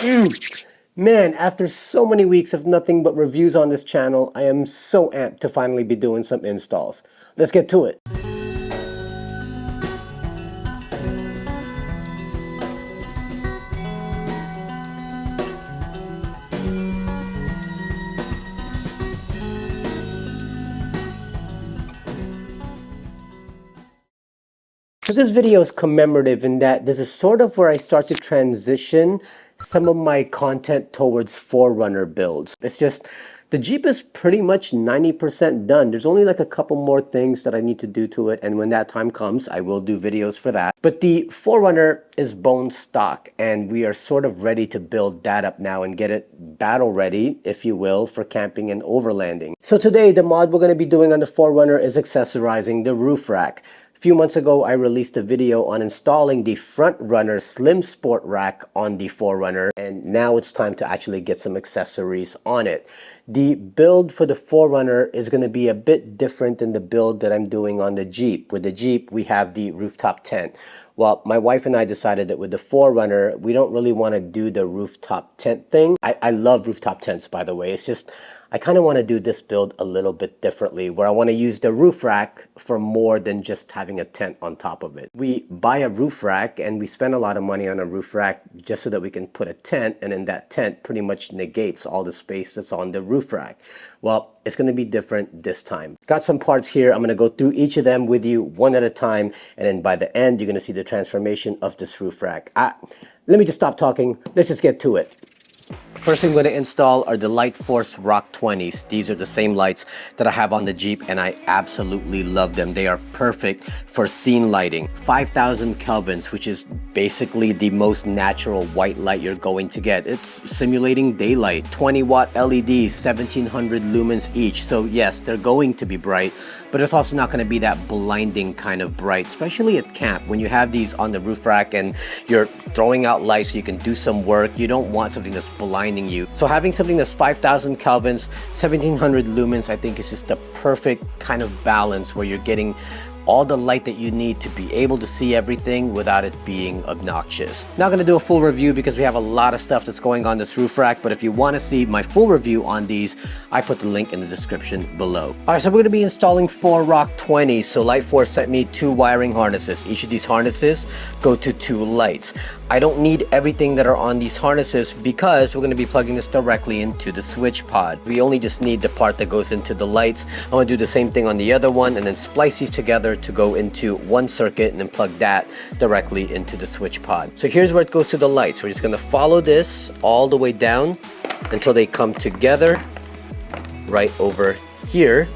Man, after so many weeks of nothing but reviews on this channel, I am so amped to finally be doing some installs. Let's get to it. So this video is commemorative in that this is sort of where I start to transition some of my content towards 4Runner builds. It's just, the Jeep is pretty much 90% done. There's only like a couple more things that I need to do to it, and when that time comes, I will do videos for that. But the 4Runner is bone stock, and we are sort of ready to build that up now and get it battle ready, if you will, for camping and overlanding. So today, the mod we're going to be doing on the 4Runner is accessorizing the roof rack. A few months ago, I released a video on installing the FrontRunner Slim Sport Rack on the 4Runner, and now it's time to actually get some accessories on it. The build for the 4Runner is going to be a bit different than the build that I'm doing on the Jeep. With the Jeep, we have the rooftop tent. Well, my wife and I decided that with the 4Runner, we don't really want to do the rooftop tent thing. I love rooftop tents, by the way. It's just, I kind of want to do this build a little bit differently, where I want to use the roof rack for more than just having a tent on top of it. We buy a roof rack and we spend a lot of money on a roof rack just so that we can put a tent, and then that tent pretty much negates all the space that's on the roof rack. Well, it's going to be different this time. Got some parts here. I'm going to go through each of them with you one at a time, and then by the end, you're going to see the transformation of this roof rack. Let me just stop talking. Let's just get to it. First thing I'm going to install are the Lightforce ROK20s. These are the same lights that I have on the Jeep, and I absolutely love them. They are perfect for scene lighting. 5,000 kelvins, which is basically the most natural white light you're going to get. It's simulating daylight. 20 watt LEDs, 1700 lumens each. So yes, they're going to be bright, but it's also not going to be that blinding kind of bright, especially at camp. When you have these on the roof rack and you're throwing out lights so you can do some work, you don't want something that's blinding you. So having something that's 5,000 kelvins, 1700 lumens, I think is just the perfect kind of balance where you're getting all the light that you need to be able to see everything without it being obnoxious. Not gonna do a full review because we have a lot of stuff that's going on this roof rack, but if you wanna see my full review on these, I put the link in the description below. All right, so we're gonna be installing 4 ROK20s. So Lightforce sent me 2 wiring harnesses. Each of these harnesses go to 2 lights. I don't need everything that are on these harnesses because we're going to be plugging this directly into the switch pod. We only just need the part that goes into the lights. I'm going to do the same thing on the other one and then splice these together to go into one circuit and then plug that directly into the switch pod. So here's where it goes to the lights. We're just going to follow this all the way down until they come together right over here.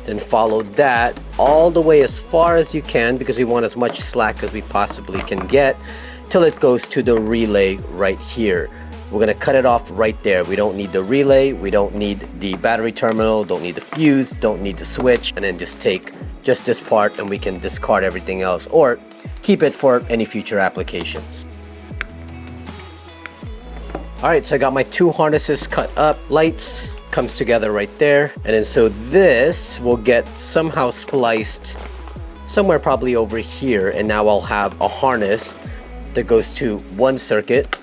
Then follow that all the way as far as you can because we want as much slack as we possibly can get, till it goes to the relay right here. We're gonna cut it off right there. We don't need the relay, we don't need the battery terminal, don't need the fuse, don't need the switch, and then just take just this part and we can discard everything else or keep it for any future applications. All right, so I got my 2 harnesses cut up. Lights comes together right there. And then so this will get somehow spliced somewhere probably over here. And now I'll have a harness that goes to one circuit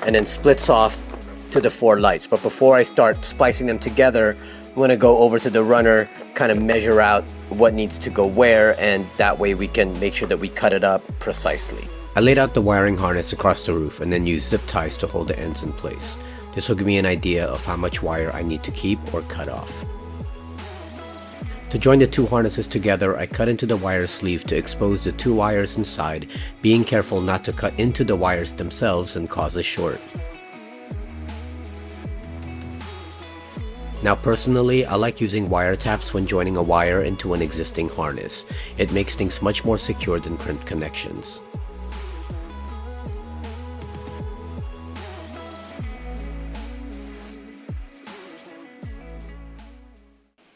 and then splits off to the 4 lights. But before I start splicing them together, I'm going to go over to the runner, kind of measure out what needs to go where, and that way we can make sure that we cut it up precisely. I laid out the wiring harness across the roof and then used zip ties to hold the ends in place. This will give me an idea of how much wire I need to keep or cut off. To join the 2 harnesses together, I cut into the wire sleeve to expose the 2 wires inside, being careful not to cut into the wires themselves and cause a short. Now personally, I like using wire taps when joining a wire into an existing harness. It makes things much more secure than crimped connections.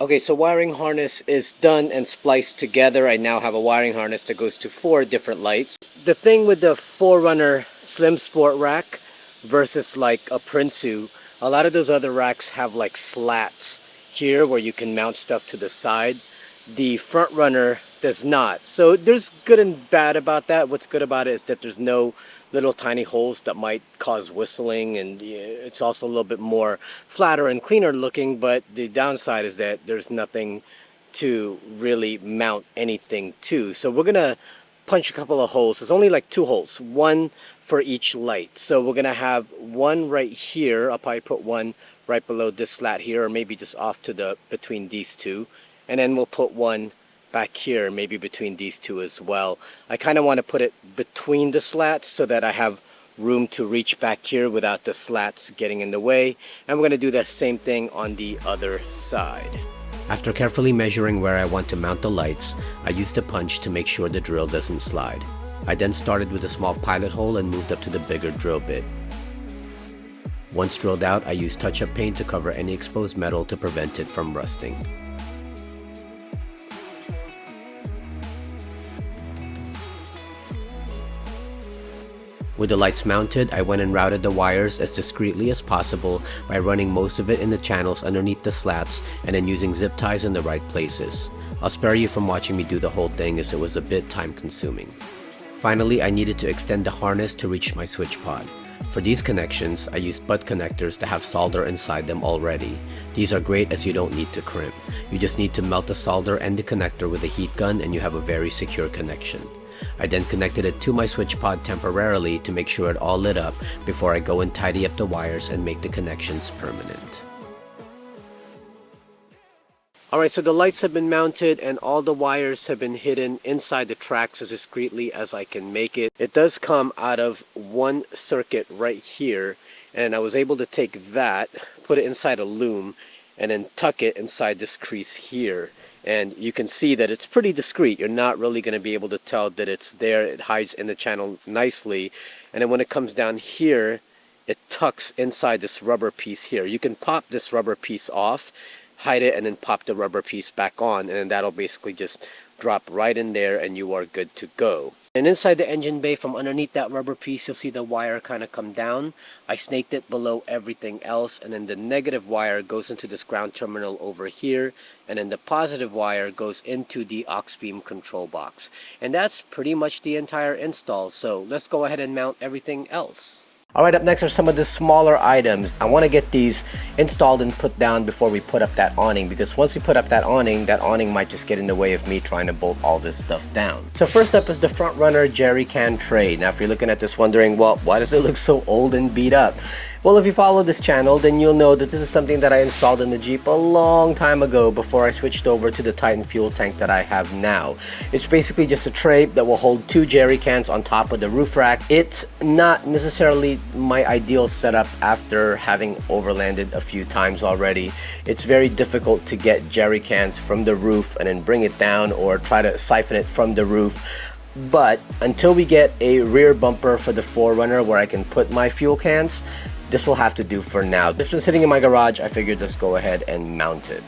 Okay, so wiring harness is done and spliced together. I now have a wiring harness that goes to 4 different lights. The thing with the 4Runner Slim Sport Rack versus like a Prinsu, a lot of those other racks have like slats here where you can mount stuff to the side. The FrontRunner does not. So there's good and bad about that. What's good about it is that there's no little tiny holes that might cause whistling, and it's also a little bit more flatter and cleaner looking, but the downside is that there's nothing to really mount anything to. So we're gonna punch a couple of holes. There's only like 2 holes, one for each light. So we're gonna have one right here. I'll probably put one right below this slat here, or maybe just off to the between these two, and then we'll put one back here, maybe between these two as well. I kind of want to put it between the slats so that I have room to reach back here without the slats getting in the way. And we're going to do the same thing on the other side. After carefully measuring where I want to mount the lights, I used a punch to make sure the drill doesn't slide. I then started with a small pilot hole and moved up to the bigger drill bit. Once drilled out, I used touch-up paint to cover any exposed metal to prevent it from rusting. With the lights mounted, I went and routed the wires as discreetly as possible by running most of it in the channels underneath the slats and then using zip ties in the right places. I'll spare you from watching me do the whole thing as it was a bit time consuming. Finally, I needed to extend the harness to reach my switch pod. For these connections, I used butt connectors that have solder inside them already. These are great as you don't need to crimp. You just need to melt the solder and the connector with a heat gun and you have a very secure connection. I then connected it to my switch pod temporarily to make sure it all lit up before I go and tidy up the wires and make the connections permanent. Alright, so the lights have been mounted and all the wires have been hidden inside the tracks as discreetly as I can make it. It does come out of one circuit right here, and I was able to take that, put it inside a loom, and then tuck it inside this crease here. And you can see that it's pretty discreet. You're not really going to be able to tell that it's there. It hides in the channel nicely. And then when it comes down here, it tucks inside this rubber piece here. You can pop this rubber piece off, hide it, and then pop the rubber piece back on, and then that'll basically just drop right in there and you are good to go. And inside the engine bay, from underneath that rubber piece, you'll see the wire kind of come down. I snaked it below everything else, and then the negative wire goes into this ground terminal over here, and then the positive wire goes into the aux beam control box. And that's pretty much the entire install, so let's go ahead and mount everything else. Alright, up next are some of the smaller items. I want to get these installed and put down before we put up that awning, because once we put up that awning might just get in the way of me trying to bolt all this stuff down. So first up is the FrontRunner jerry can tray. Now if you're looking at this wondering, well, why does it look so old and beat up? Well, if you follow this channel, then you'll know that this is something that I installed in the Jeep a long time ago before I switched over to the Titan fuel tank that I have now. It's basically just a tray that will hold 2 jerry cans on top of the roof rack. It's not necessarily my ideal setup after having overlanded a few times already. It's very difficult to get jerry cans from the roof and then bring it down or try to siphon it from the roof. But until we get a rear bumper for the 4Runner where I can put my fuel cans, this will have to do for now. It's been sitting in my garage. I figured let's go ahead and mount it.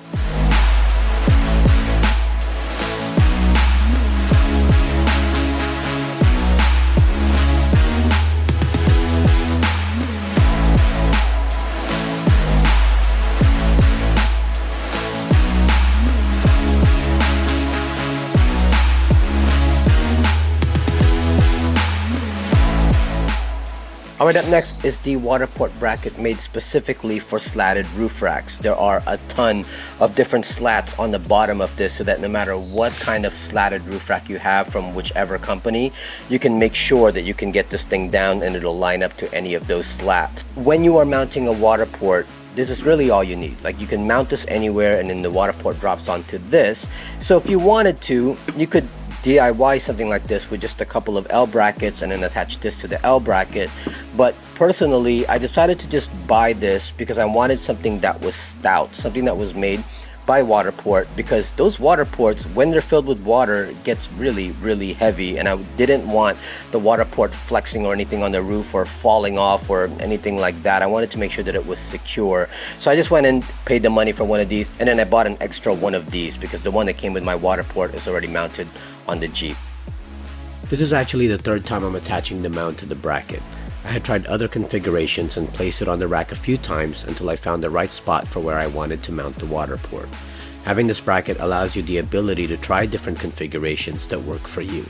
Alright, up next is the Waterport Bracket made specifically for slatted roof racks. There are a ton of different slats on the bottom of this so that no matter what kind of slatted roof rack you have from whichever company, you can make sure that you can get this thing down and it'll line up to any of those slats. When you are mounting a Waterport, this is really all you need. Like, you can mount this anywhere and then the Waterport drops onto this. So if you wanted to, you could DIY something like this with just a couple of L brackets and then attach this to the L bracket. But personally, I decided to just buy this because I wanted something that was stout, something that was made by Waterport, because those Waterports, when they're filled with water, gets really heavy, and I didn't want the Waterport flexing or anything on the roof or falling off or anything like that. I wanted to make sure that it was secure. So I just went and paid the money for one of these, and then I bought an extra one of these because the one that came with my Waterport is already mounted on the Jeep. This is actually the third time I'm attaching the mount to the bracket. I had tried other configurations and placed it on the rack a few times until I found the right spot for where I wanted to mount the Waterport. Having this bracket allows you the ability to try different configurations that work for you.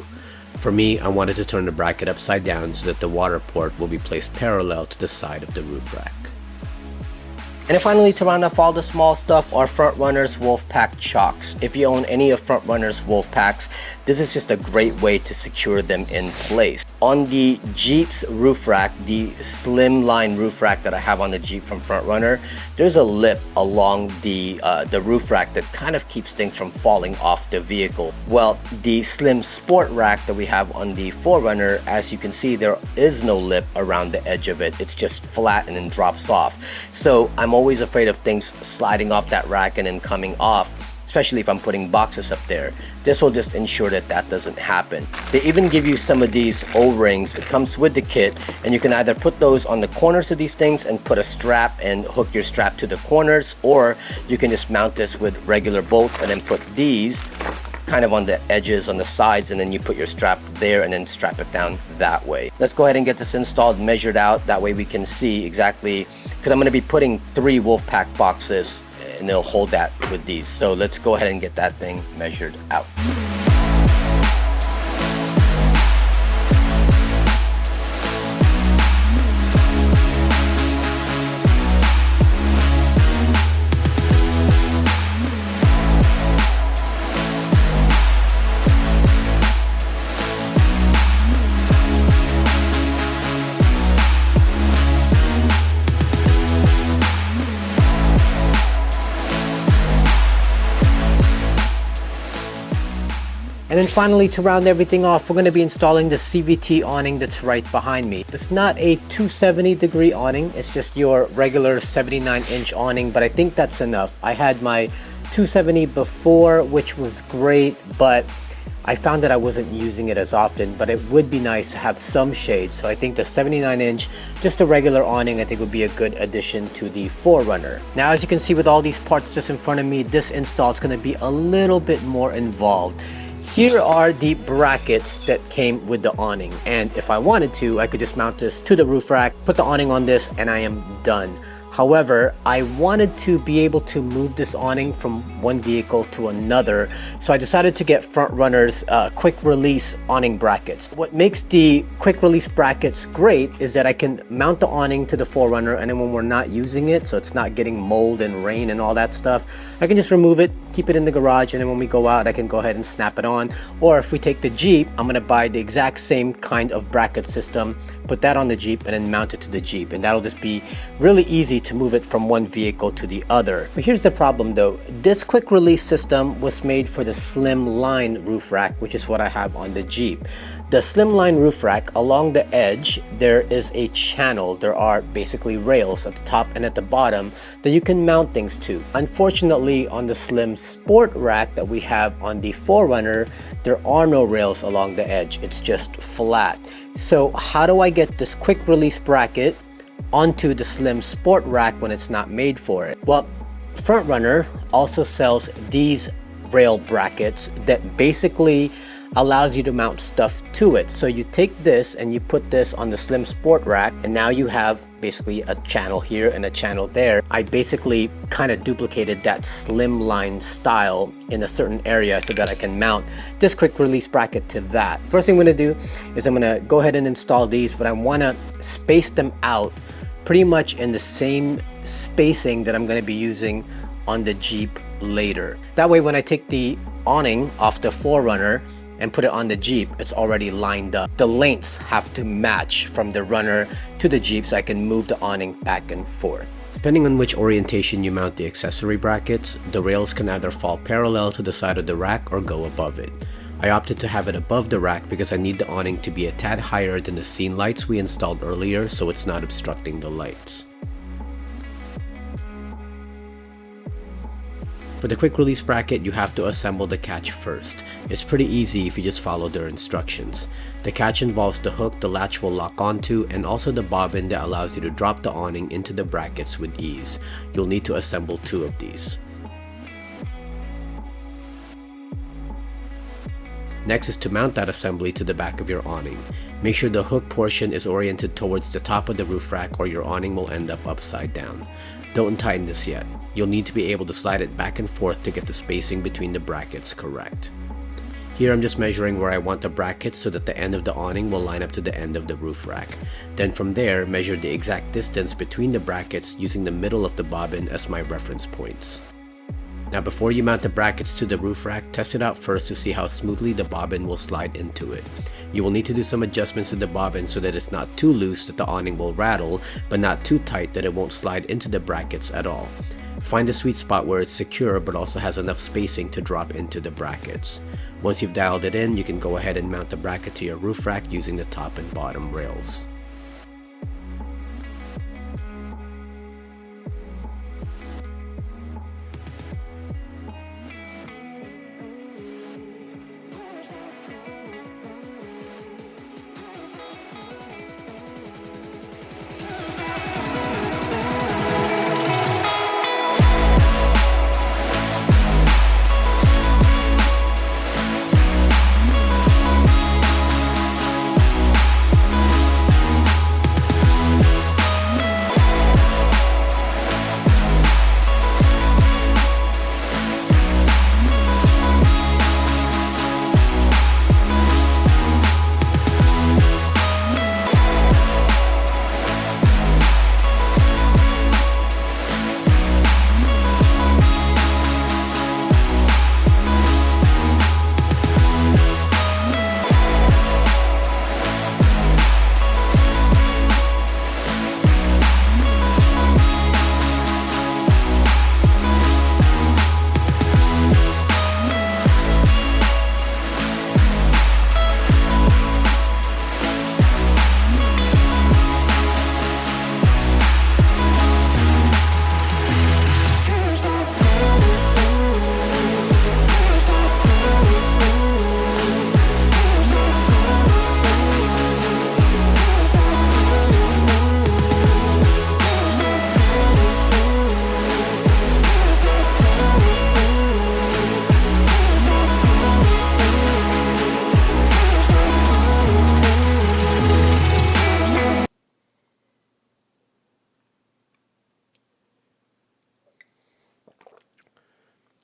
For me, I wanted to turn the bracket upside down so that the water port will be placed parallel to the side of the roof rack. And then finally, to round off all the small stuff, are FrontRunner's Wolfpack Chocks. If you own any of FrontRunner's Wolfpacks, this is just a great way to secure them in place. On the Jeep's roof rack, the slimline roof rack that I have on the Jeep from FrontRunner, there's a lip along the roof rack that kind of keeps things from falling off the vehicle. Well, the slim sport rack that we have on the 4Runner, as you can see, there is no lip around the edge of it. It's just flat and then drops off. So I'm always afraid of things sliding off that rack and then coming off, especially if I'm putting boxes up there. This will just ensure that that doesn't happen. They even give you some of these O-rings. It comes with the kit, and you can either put those on the corners of these things and put a strap and hook your strap to the corners, or you can just mount this with regular bolts and then put these kind of on the edges, on the sides, and then you put your strap there and then strap it down that way. Let's go ahead and get this installed, measured out. That way we can see exactly, because I'm going to be putting 3 Wolfpack boxes and they'll hold that with these. So let's go ahead and get that thing measured out. And then finally, to round everything off, we're going to be installing the CVT awning that's right behind me. It's not a 270-degree awning, it's just your regular 79-inch awning, but I think that's enough. I had my 270 before, which was great, but I found that I wasn't using it as often, but it would be nice to have some shade. So I think the 79-inch, just a regular awning, I think would be a good addition to the 4Runner. Now, as you can see with all these parts just in front of me, this install is going to be a little bit more involved. Here are the brackets that came with the awning, and if I wanted to, I could just mount this to the roof rack, put the awning on this, and I am done. However, I wanted to be able to move this awning from one vehicle to another, so I decided to get FrontRunner's quick release awning brackets. What makes the quick release brackets great is that I can mount the awning to the 4Runner, and then when we're not using it, so it's not getting mold and rain and all that stuff, I can just remove it, keep it in the garage, and then when we go out, I can go ahead and snap it on. Or if we take the Jeep, I'm gonna buy the exact same kind of bracket system, put that on the Jeep, and then mount it to the Jeep, and that'll just be really easy to move it from one vehicle to the other. But here's the problem though. This quick release system was made for the slim line roof rack, which is what I have on the Jeep. The slim line roof rack, along the edge, there is a channel. There are basically rails at the top and at the bottom that you can mount things to. Unfortunately, on the slim sport rack that we have on the 4Runner, there are no rails along the edge. It's just flat. So how do I get this quick release bracket onto the slim sport rack when it's not made for it? Well, FrontRunner also sells these rail brackets that basically allows you to mount stuff to it. So you take this and you put this on the slim sport rack, and now you have basically a channel here and a channel there. I basically kind of duplicated that slim line style in a certain area so that I can mount this quick release bracket to that. First thing I'm going to do is I'm going to go ahead and install these, but I want to space them out pretty much in the same spacing that I'm going to be using on the Jeep later. That way when I take the awning off the 4Runner and put it on the Jeep, it's already lined up. The lengths have to match from the Runner to the Jeep so I can move the awning back and forth. Depending on which orientation you mount the accessory brackets, the rails can either fall parallel to the side of the rack or go above it. I opted to have it above the rack because I need the awning to be a tad higher than the scene lights we installed earlier, so it's not obstructing the lights. For the quick release bracket, you have to assemble the catch first. It's pretty easy if you just follow their instructions. The catch involves the hook the latch will lock onto, and also the bobbin that allows you to drop the awning into the brackets with ease. You'll need to assemble 2 of these. Next is to mount that assembly to the back of your awning. Make sure the hook portion is oriented towards the top of the roof rack or your awning will end up upside down. Don't tighten this yet. you'll need to be able to slide it back and forth to get the spacing between the brackets correct. Here I'm just measuring where I want the brackets so that the end of the awning will line up to the end of the roof rack. Then from there, measure the exact distance between the brackets using the middle of the bobbin as my reference points. Now before you mount the brackets to the roof rack, test it out first to see how smoothly the bobbin will slide into it. You will need to do some adjustments to the bobbin so that it's not too loose that the awning will rattle, but not too tight that it won't slide into the brackets at all. Find the sweet spot where it's secure but also has enough spacing to drop into the brackets. Once you've dialed it in, you can go ahead and mount the bracket to your roof rack using the top and bottom rails.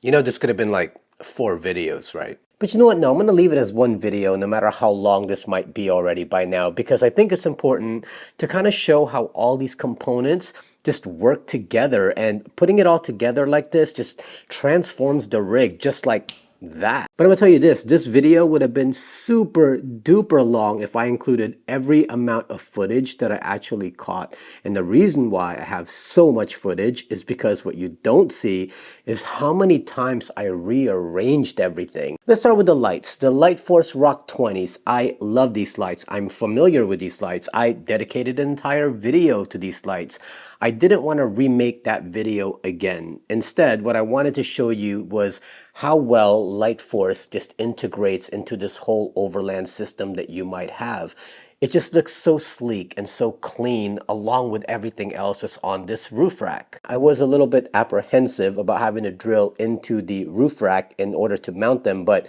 You know, this could have been like 4 videos, right? But you know what? No, I'm going to leave it as one video no matter how long this might be already by now, because I think it's important to kind of show how all these components just work together, and putting it all together like this just transforms the rig just like that. But I'm gonna tell you this video would have been super duper long if I included every amount of footage that I actually caught. And the reason why I have so much footage is because what you don't see is how many times I rearranged everything. Let's start with the lights. The Lightforce ROK20s. I love these lights. I'm familiar with these lights. I dedicated an entire video to these lights. I didn't want to remake that video again. Instead, what I wanted to show you was how well Lightforce just integrates into this whole overland system that you might have. It just looks so sleek and so clean along with everything else that's on this roof rack. I was a little bit apprehensive about having to drill into the roof rack in order to mount them, but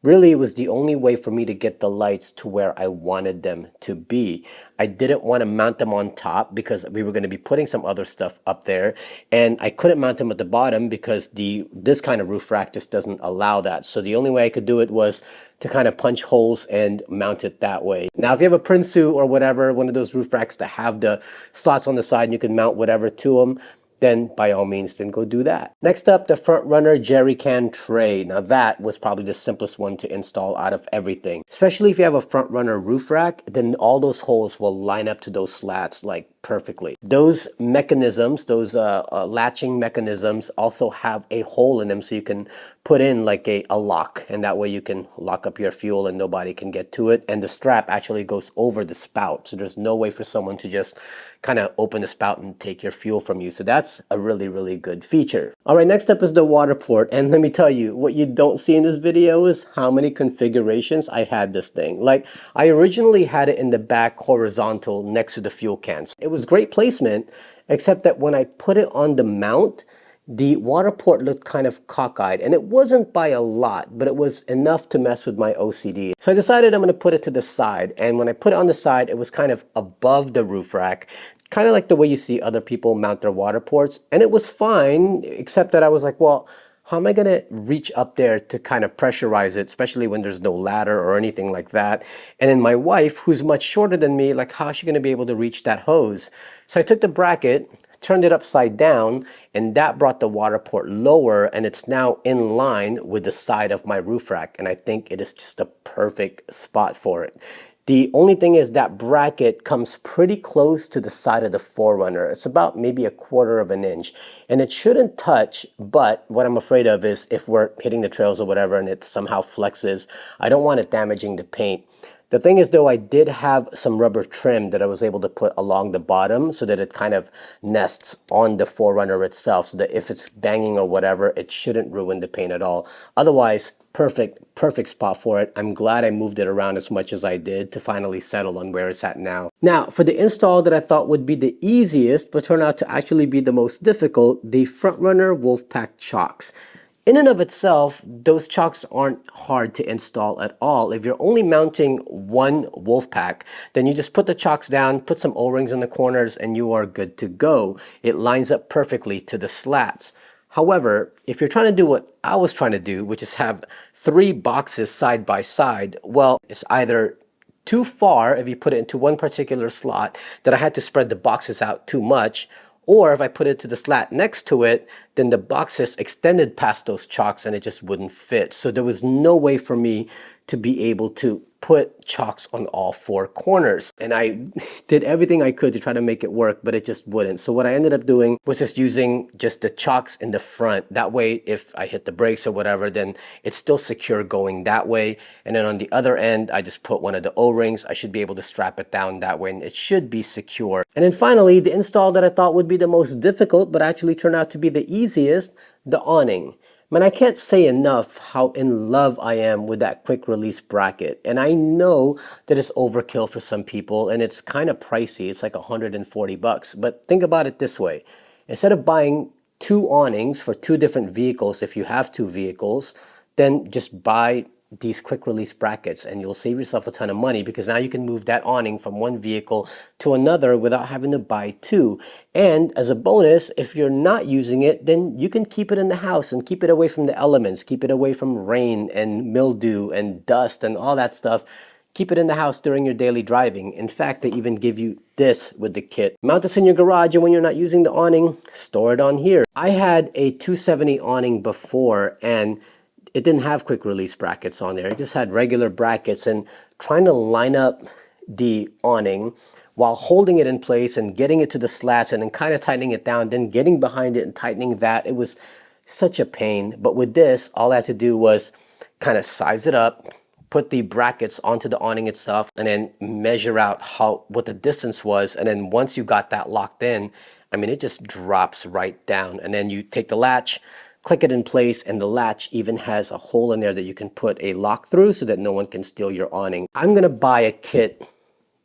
really, it was the only way for me to get the lights to where I wanted them to be. I didn't want to mount them on top because we were going to be putting some other stuff up there, and I couldn't mount them at the bottom because this kind of roof rack just doesn't allow that. So the only way I could do it was to kind of punch holes and mount it that way. Now, if you have a Prinsu or whatever, one of those roof racks that have the slots on the side and you can mount whatever to them, then by all means, then go do that. Next up, the FrontRunner jerry can tray. Now that was probably the simplest one to install out of everything. Especially if you have a FrontRunner roof rack, then all those holes will line up to those slats like perfectly. Those mechanisms, those latching mechanisms also have a hole in them so you can put in like a lock, and that way you can lock up your fuel and nobody can get to it. And the strap actually goes over the spout, so there's no way for someone to just kind of open the spout and take your fuel from you. So that's a really, really good feature. All right, next up is the Waterport. And let me tell you, what you don't see in this video is how many configurations I had this thing. Like, I originally had it in the back horizontal next to the fuel cans. It was great placement, except that when I put it on the mount, the Waterport looked kind of cockeyed, and it wasn't by a lot, but it was enough to mess with my OCD. So I decided I'm going to put it to the side, and when I put it on the side, it was kind of above the roof rack, kind of like the way you see other people mount their water ports. And it was fine, except that I was like, well, how am I going to reach up there to kind of pressurize it, especially when there's no ladder or anything like that? And then my wife, who's much shorter than me, like, how is she going to be able to reach that hose? So I took the bracket, turned it upside down, and that brought the water port lower, and it's now in line with the side of my roof rack. And I think it is just a perfect spot for it. The only thing is that bracket comes pretty close to the side of the 4Runner. It's about maybe 1/4 of an inch. And it shouldn't touch, but what I'm afraid of is if we're hitting the trails or whatever and it somehow flexes, I don't want it damaging the paint. The thing is though, I did have some rubber trim that I was able to put along the bottom so that it kind of nests on the 4Runner itself, so that if it's banging or whatever, it shouldn't ruin the paint at all. Otherwise, perfect spot for it. I'm glad I moved it around as much as I did to finally settle on where it's at now. Now, for the install that I thought would be the easiest, but turned out to actually be the most difficult, the FrontRunner Wolfpack Chocks. In and of itself, those chocks aren't hard to install at all. If you're only mounting one Wolfpack, then you just put the chocks down, put some O-rings in the corners, and you are good to go. It lines up perfectly to the slats. However, if you're trying to do what I was trying to do, which is have 3 boxes side by side, well, it's either too far if you put it into one particular slot that I had to spread the boxes out too much, or if I put it to the slat next to it, then the boxes extended past those chocks and it just wouldn't fit. So there was no way for me to be able to put chocks on all 4 corners. And I did everything I could to try to make it work, but it just wouldn't. So what I ended up doing was just using just the chocks in the front. That way, if I hit the brakes or whatever, then it's still secure going that way. And then on the other end, I just put one of the O-rings. I should be able to strap it down that way and it should be secure. And then finally, the install that I thought would be the most difficult, but actually turned out to be the easiest, the awning. Man, I can't say enough how in love I am with that quick release bracket. And I know that it's overkill for some people and it's kind of pricey. It's like 140 bucks. But think about it this way. Instead of buying 2 awnings for 2 different vehicles, if you have 2 vehicles, then just buy these quick release brackets and you'll save yourself a ton of money, because now you can move that awning from one vehicle to another without having to buy 2. And as a bonus, if you're not using it, then you can keep it in the house and keep it away from the elements, keep it away from rain and mildew and dust and all that stuff. Keep it in the house during your daily driving. In fact, they even give you this with the kit. Mount this in your garage, and when you're not using the awning, store it on here. I had a 270 awning before, and it didn't have quick release brackets on there. It just had regular brackets, and trying to line up the awning while holding it in place and getting it to the slats and then kind of tightening it down, then getting behind it and tightening that, it was such a pain. But with this, all I had to do was kind of size it up, put the brackets onto the awning itself, and then measure out what the distance was. And then once you got that locked in, I mean, it just drops right down. And then you take the latch, click it in place, and the latch even has a hole in there that you can put a lock through so that no one can steal your awning. I'm gonna buy a kit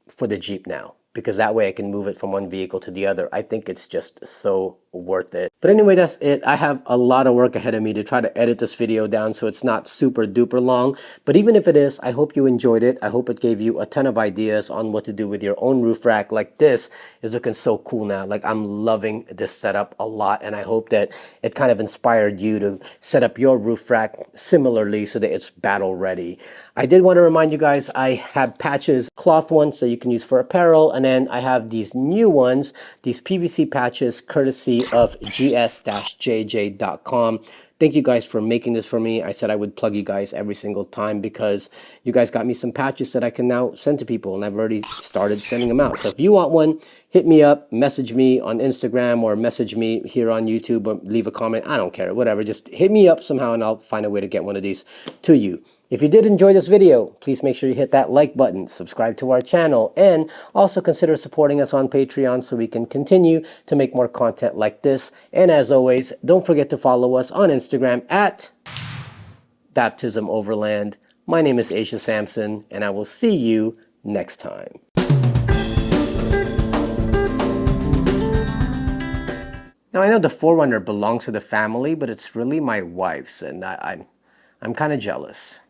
for the Jeep now, because that way I can move it from one vehicle to the other. I think it's just so worth it. But anyway, that's it. I have a lot of work ahead of me to try to edit this video down so it's not super duper long. But even if it is, I hope you enjoyed it. I hope it gave you a ton of ideas on what to do with your own roof rack. Like, this is looking so cool now. Like, I'm loving this setup a lot, and I hope that it kind of inspired you to set up your roof rack similarly so that it's battle ready. I did want to remind you guys, I have patches, cloth ones that you can use for apparel, and then I have these new ones, these PVC patches, courtesy of gs-jj.com. Thank you guys for making this for me. I said I would plug you guys every single time because you guys got me some patches that I can now send to people, and I've already started sending them out. So if you want one, hit me up, message me on Instagram, or message me here on YouTube, or leave a comment. I don't care, whatever. Just hit me up somehow and I'll find a way to get one of these to you. If you did enjoy this video, please make sure you hit that like button, subscribe to our channel, and also consider supporting us on Patreon so we can continue to make more content like this. And as always, don't forget to follow us on Instagram at Baptism Overland. My name is Aisha Sampson, and I will see you next time. Now, I know the 4Runner belongs to the family, but it's really my wife's, and I'm kind of jealous.